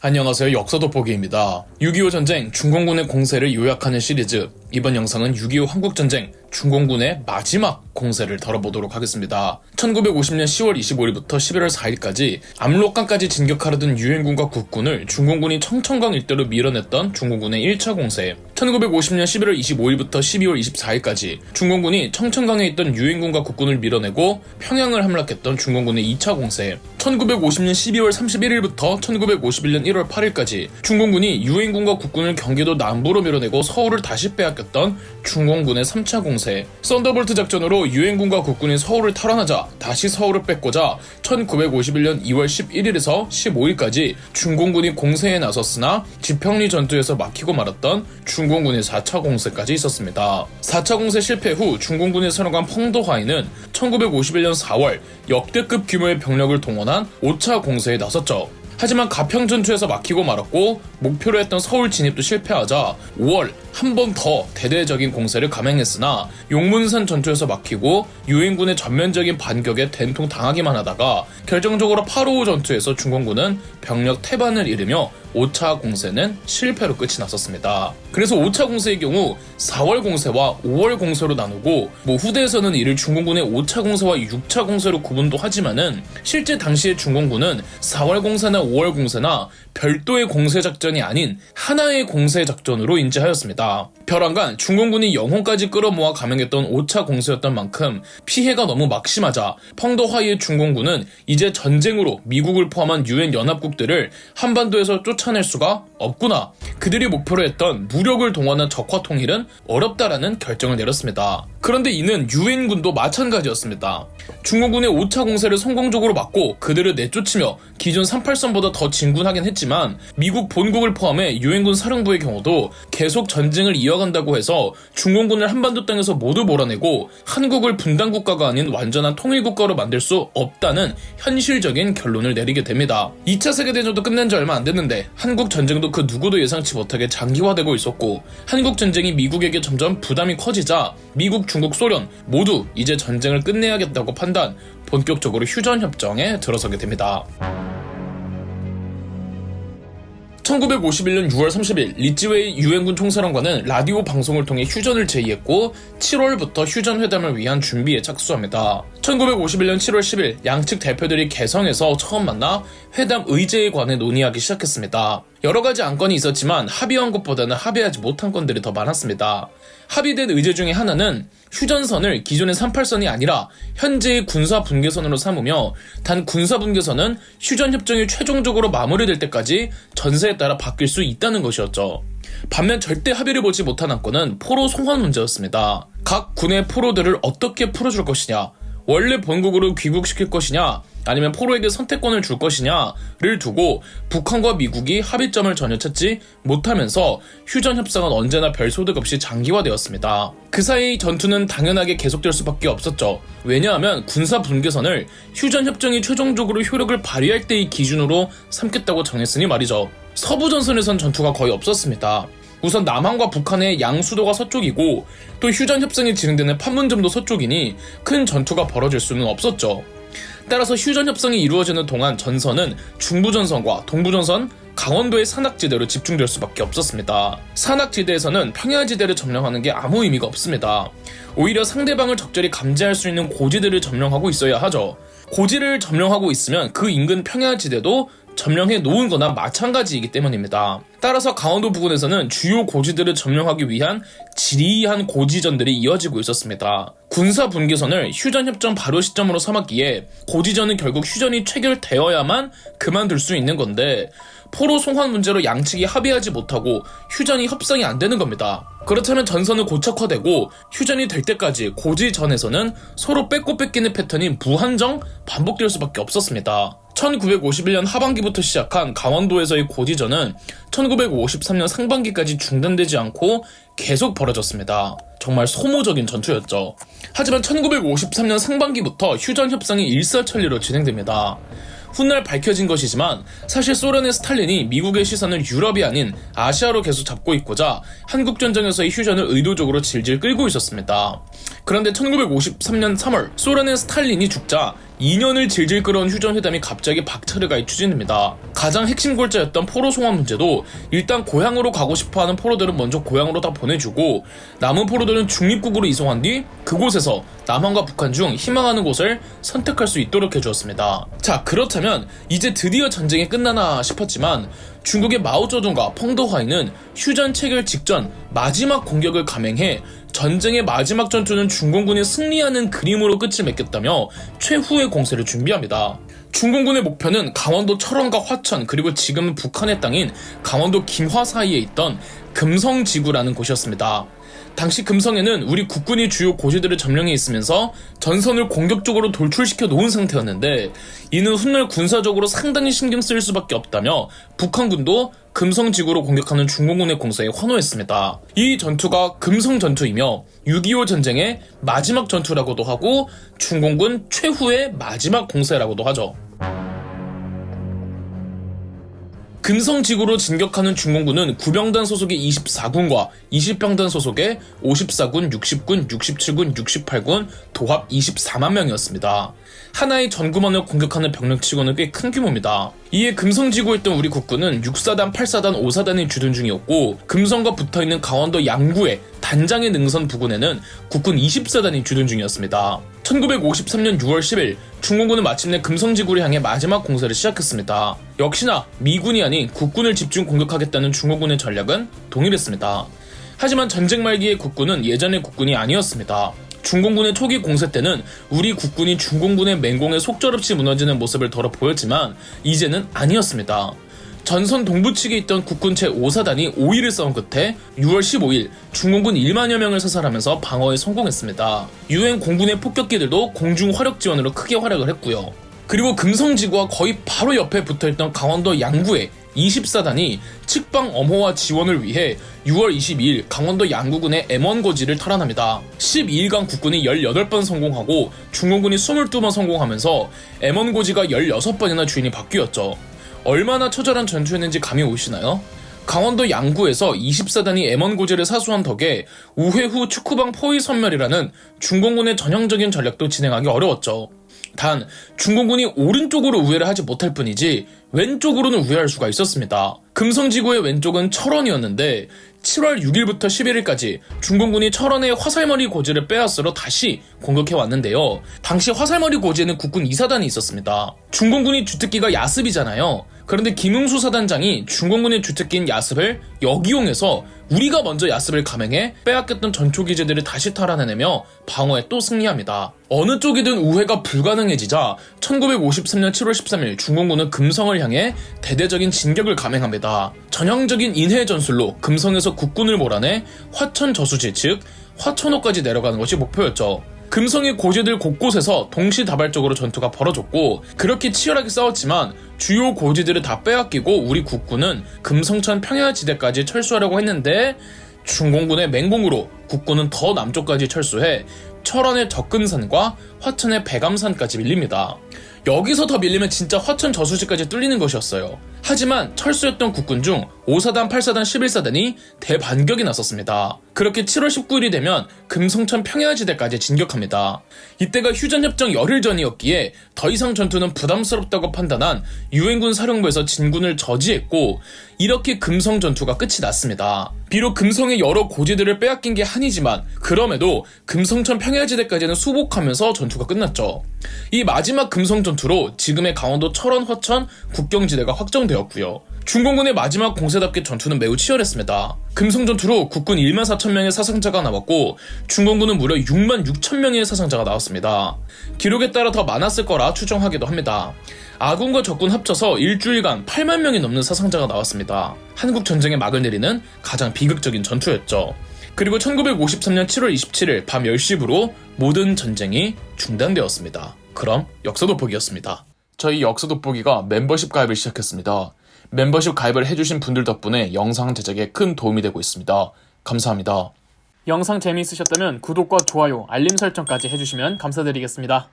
안녕하세요. 역사 돋보기입니다. 6.25 전쟁 중공군의 공세를 요약하는 시리즈, 이번 영상은 6.25 한국전쟁 중공군의 마지막 공세를 다뤄보도록 하겠습니다. 1950년 10월 25일부터 11월 4일까지 압록강까지 진격하려던 유엔군과 국군을 중공군이 청천강 일대로 밀어냈던 중공군의 1차 공세, 1950년 11월 25일부터 12월 24일까지 중공군이 청천강에 있던 유엔군과 국군을 밀어내고 평양을 함락했던 중공군의 2차 공세, 1950년 12월 31일부터 1951년 1월 8일까지 중공군이 유엔군과 국군을 경기도 남부로 밀어내고 서울을 다시 빼앗겼던 중공군의 3차 공세, 썬더볼트 작전으로 유엔군과 국군이 서울을 탈환하자 다시 서울을 뺏고자 1951년 2월 11일에서 15일까지 중공군이 공세에 나섰으나 지평리 전투에서 막히고 말았던 중공군의 4차 공세까지 있었습니다. 4차 공세 실패 후 중공군의 사령관 펑도하이는 1951년 4월 역대급 규모의 병력을 동원한 5차 공세에 나섰죠. 하지만 가평 전투에서 막히고 말았고 목표로 했던 서울 진입도 실패하자 5월 한 번 더 대대적인 공세를 감행했으나 용문산 전투에서 막히고 유엔군의 전면적인 반격에 된통당하기만 하다가 결정적으로 8.55 전투에서 중공군은 병력 태반을 잃으며 5차 공세는 실패로 끝이 났었습니다. 그래서 5차 공세의 경우 4월 공세와 5월 공세로 나누고 후대에서는 이를 중공군의 5차 공세와 6차 공세로 구분도 하지만은 실제 당시의 중공군은 4월 공세나 5월 공세나 별도의 공세 작전이 아닌 하나의 공세 작전으로 인지하였습니다. 벼랑간 중공군이 영혼까지 끌어모아 감행했던 5차 공세였던 만큼 피해가 너무 막심하자 펑더하이의 중공군은 이제 전쟁으로 미국을 포함한 유엔 연합국들을 한반도에서 쫓아낼 수가 없구나, 그들이 목표로 했던 무력을 동원한 적화 통일은 어렵다라는 결정을 내렸습니다. 그런데 이는 유엔군도 마찬가지였습니다. 중공군의 5차 공세를 성공적으로 막고 그들을 내쫓으며 기존 38선보다 더 진군하긴 했지만 미국 본국을 포함해 유엔군 사령부의 경우도 계속 전쟁을 이어간다고 해서 중공군을 한반도 땅에서 모두 몰아내고 한국을 분단국가가 아닌 완전한 통일국가로 만들 수 없다는 현실적인 결론을 내리게 됩니다. 2차 세계대전도 끝낸 지 얼마 안 됐는데 한국 전쟁도 그 누구도 예상치 못하게 장기화되고 있었고 한국 전쟁이 미국에게 점점 부담이 커지자 미국, 중국, 소련 모두 이제 전쟁을 끝내야겠다고 판단, 본격적으로 휴전협정에 들어서게 됩니다. 1951년 6월 30일 리찌웨이 유엔군 총사령관은 라디오 방송을 통해 휴전을 제의했고 7월부터 휴전회담을 위한 준비에 착수합니다. 1951년 7월 10일 양측 대표들이 개성에서 처음 만나 회담 의제에 관해 논의하기 시작했습니다. 여러가지 안건이 있었지만 합의한 것보다는 합의하지 못한 건들이 더 많았습니다. 합의된 의제 중에 하나는 휴전선을 기존의 38선이 아니라 현재의 군사분계선으로 삼으며 단 군사분계선은 휴전협정이 최종적으로 마무리될 때까지 전세에 따라 바뀔 수 있다는 것이었죠. 반면 절대 합의를 보지 못한 안건은 포로 송환 문제였습니다. 각 군의 포로들을 어떻게 풀어줄 것이냐, 원래 본국으로 귀국시킬 것이냐, 아니면 포로에게 선택권을 줄 것이냐를 두고 북한과 미국이 합의점을 전혀 찾지 못하면서 휴전협상은 언제나 별 소득 없이 장기화되었습니다. 그 사이 전투는 당연하게 계속될 수밖에 없었죠. 왜냐하면 군사분계선을 휴전협정이 최종적으로 효력을 발휘할 때의 기준으로 삼겠다고 정했으니 말이죠. 서부전선에선 전투가 거의 없었습니다. 우선 남한과 북한의 양수도가 서쪽이고 또 휴전협상이 진행되는 판문점도 서쪽이니 큰 전투가 벌어질 수는 없었죠. 따라서 휴전협상이 이루어지는 동안 전선은 중부전선과 동부전선, 강원도의 산악지대로 집중될 수밖에 없었습니다. 산악지대에서는 평야지대를 점령하는 게 아무 의미가 없습니다. 오히려 상대방을 적절히 감지할 수 있는 고지대를 점령하고 있어야 하죠. 고지를 점령하고 있으면 그 인근 평야지대도 점령해 놓은 거나 마찬가지이기 때문입니다. 따라서 강원도 부근에서는 주요 고지들을 점령하기 위한 지리한 고지전들이 이어지고 있었습니다. 군사 분계선을 휴전협정 발효 시점으로 삼았기에 고지전은 결국 휴전이 체결되어야만 그만둘 수 있는 건데 포로 송환 문제로 양측이 합의하지 못하고 휴전이 협상이 안 되는 겁니다. 그렇다면 전선은 고착화되고 휴전이 될 때까지 고지전에서는 서로 뺏고 뺏기는 패턴이 무한정 반복될 수밖에 없었습니다. 1951년 하반기부터 시작한 강원도에서의 고지전은 1953년 상반기까지 중단되지 않고 계속 벌어졌습니다. 정말 소모적인 전투였죠. 하지만 1953년 상반기부터 휴전협상이 일사천리로 진행됩니다. 훗날 밝혀진 것이지만 사실 소련의 스탈린이 미국의 시선을 유럽이 아닌 아시아로 계속 잡고 있고자 한국전쟁에서의 휴전을 의도적으로 질질 끌고 있었습니다. 그런데 1953년 3월 소련의 스탈린이 죽자 2년을 질질 끌어온 휴전회담이 갑자기 박차를 가해 추진됩니다. 가장 핵심 골자였던 포로 송환 문제도 일단 고향으로 가고 싶어하는 포로들은 먼저 고향으로 다 보내주고 남은 포로들은 중립국으로 이송한 뒤 그곳에서 남한과 북한 중 희망하는 곳을 선택할 수 있도록 해주었습니다. 자, 그렇다면 이제 드디어 전쟁이 끝나나 싶었지만 중국의 마오쩌둥과 펑더화이는 휴전 체결 직전 마지막 공격을 감행해 전쟁의 마지막 전투는 중공군이 승리하는 그림으로 끝을 맺겠다며 최후의 공세를 준비합니다. 중공군의 목표는 강원도 철원과 화천 그리고 지금은 북한의 땅인 강원도 김화 사이에 있던 금성지구라는 곳이었습니다. 당시 금성에는 우리 국군이 주요 고지들을 점령해 있으면서 전선을 공격적으로 돌출시켜 놓은 상태였는데 이는 훗날 군사적으로 상당히 신경 쓰일 수밖에 없다며 북한군도 금성지구로 공격하는 중공군의 공세에 환호했습니다. 이 전투가 금성전투이며 6.25 전쟁의 마지막 전투라고도 하고 중공군 최후의 마지막 공세라고도 하죠. 금성지구로 진격하는 중공군은 구병단 소속의 24군과 20병단 소속의 54군, 60군, 67군, 68군 도합 24만 명이었습니다. 하나의 전구만을 공격하는 병력치고는 꽤 큰 규모입니다. 이에 금성지구에 있던 우리 국군은 6사단, 8사단, 5사단이 주둔 중이었고 금성과 붙어있는 강원도 양구의 단장의 능선 부근에는 국군 20사단이 주둔 중이었습니다. 1953년 6월 10일 중공군은 마침내 금성지구를 향해 마지막 공세를 시작했습니다. 역시나 미군이 아닌 국군을 집중 공격하겠다는 중공군의 전략은 동일했습니다. 하지만 전쟁 말기의 국군은 예전의 국군이 아니었습니다. 중공군의 초기 공세 때는 우리 국군이 중공군의 맹공에 속절없이 무너지는 모습을 덜어 보였지만 이제는 아니었습니다. 전선 동부 측에 있던 국군 제5사단이 5일을 싸운 끝에 6월 15일 중공군 1만여 명을 사살하면서 방어에 성공했습니다. 유엔 공군의 폭격기들도 공중 화력 지원으로 크게 활약을 했고요. 그리고 금성지구와 거의 바로 옆에 붙어있던 강원도 양구의 20사단이 측방 엄호와 지원을 위해 6월 22일 강원도 양구군의 M1 고지를 탈환합니다. 12일간 국군이 18번 성공하고 중공군이 22번 성공하면서 M1 고지가 16번이나 주인이 바뀌었죠. 얼마나 처절한 전투였는지 감이 오시나요? 강원도 양구에서 20사단이 M1 고지를 사수한 덕에 우회 후 축구방 포위 선멸이라는 중공군의 전형적인 전략도 진행하기 어려웠죠. 단 중공군이 오른쪽으로 우회를 하지 못할 뿐이지 왼쪽으로는 우회할 수가 있었습니다. 금성지구의 왼쪽은 철원이었는데 7월 6일부터 11일까지 중공군이 철원의 화살머리 고지를 빼앗으러 다시 공격해왔는데요. 당시 화살머리 고지에는 국군 2사단이 있었습니다. 중공군이 주특기가 야습이잖아요. 그런데 김응수 사단장이 중공군의 주특기인 야습을 역이용해서 우리가 먼저 야습을 감행해 빼앗겼던 전초기지들을 다시 탈환해내며 방어에 또 승리합니다. 어느 쪽이든 우회가 불가능해지자 1953년 7월 13일 중공군은 금성을 향해 대대적인 진격을 감행합니다. 전형적인 인해 전술로 금성에서 국군을 몰아내 화천 저수지 즉 화천호까지 내려가는 것이 목표였죠. 금성의 고지들 곳곳에서 동시다발적으로 전투가 벌어졌고 그렇게 치열하게 싸웠지만 주요 고지들을 다 빼앗기고 우리 국군은 금성천 평야지대까지 철수하려고 했는데 중공군의 맹공으로 국군은 더 남쪽까지 철수해 철원의 접근산과 화천의 백암산까지 밀립니다. 여기서 더 밀리면 진짜 화천 저수지까지 뚫리는 것이었어요. 하지만 철수했던 국군 중 5사단, 8사단, 11사단이 대반격이 나섰습니다. 그렇게 7월 19일이 되면 금성천 평야지대까지 진격합니다. 이때가 휴전협정 열흘 전이었기에 더 이상 전투는 부담스럽다고 판단한 유엔군 사령부에서 진군을 저지했고 이렇게 금성 전투가 끝이 났습니다. 비록 금성의 여러 고지들을 빼앗긴 게 한이지만 그럼에도 금성천 평야지대까지는 수복하면서 전투가 끝났죠. 이 마지막 금성 전투로 지금의 강원도 철원, 화천 국경지대가 확정되었고요. 중공군의 마지막 공세답게 전투는 매우 치열했습니다. 금성 전투로 국군 1만 4천 명의 사상자가 나왔고 중공군은 무려 6만 6천 명의 사상자가 나왔습니다. 기록에 따라 더 많았을 거라 추정하기도 합니다. 아군과 적군 합쳐서 일주일간 8만 명이 넘는 사상자가 나왔습니다. 한국 전쟁의 막을 내리는 가장 비극적인 전투였죠. 그리고 1953년 7월 27일 밤 10시부로 모든 전쟁이 중단되었습니다. 그럼 역사 돋보기였습니다. 저희 역사 돋보기가 멤버십 가입을 시작했습니다. 멤버십 가입을 해주신 분들 덕분에 영상 제작에 큰 도움이 되고 있습니다. 감사합니다. 영상 재미있으셨다면 구독과 좋아요, 알림 설정까지 해주시면 감사드리겠습니다.